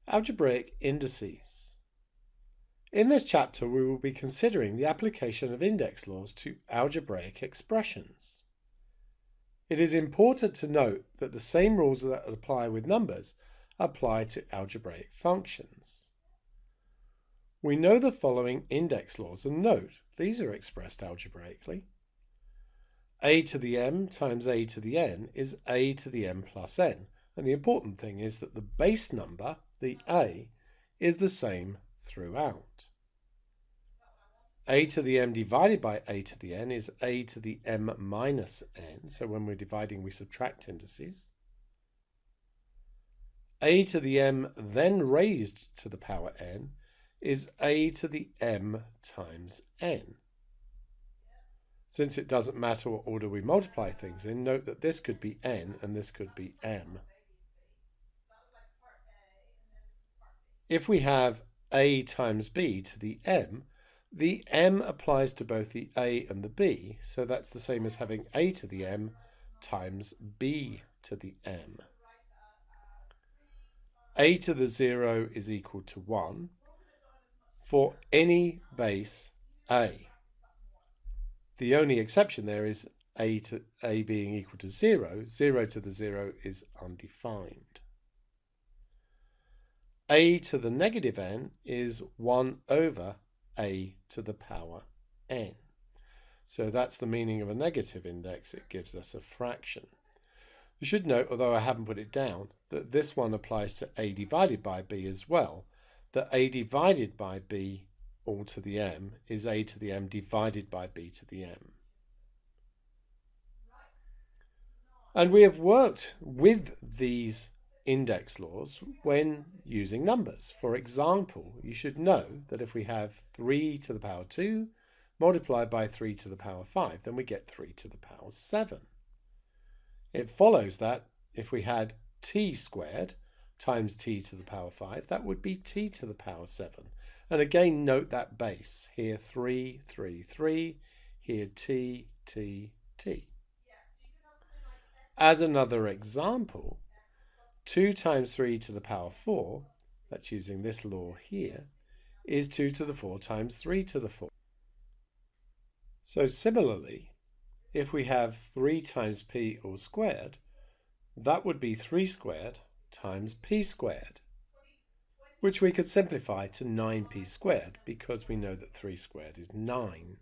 Algebraic indices. In this chapter, we will be considering the application of index laws to algebraic expressions. It is important to note that the same rules that apply with numbers apply to algebraic functions. We know the following index laws, and note these are expressed algebraically. A to the m times a to the n is a to the m plus n. And the important thing is that the base number, the a, is the same throughout. A to the m divided by a to the n is a to the m minus n. So when we're dividing, we subtract indices. A to the m then raised to the power n is a to the m times n. Since it doesn't matter what order we multiply things in, note that this could be n and this could be m. If we have a times b to the m applies to both the a and the b, so that's the same as having a to the m times b to the m. A to the 0 is equal to 1 for any base a. The only exception there is a being equal to 0. 0 to the 0 is undefined. A to the negative n is 1 over a to the power n. So that's the meaning of a negative index. It gives us a fraction. You should note, although I haven't put it down, that this one applies to a divided by b as well. That a divided by b all to the m is a to the m divided by b to the m. And we have worked with these index laws when using numbers. For example, you should know that if we have 3 to the power 2 multiplied by 3 to the power 5, then we get 3 to the power 7. It follows that if we had t squared times t to the power 5, that would be t to the power 7. And again, note that base. Here 3, 3, 3. Here t, t, t. As another example, 2 times 3 to the power 4, that's using this law here, is 2 to the 4 times 3 to the 4. So similarly, if we have 3 times p all squared, that would be 3 squared times p squared, which we could simplify to 9p squared because we know that 3 squared is 9.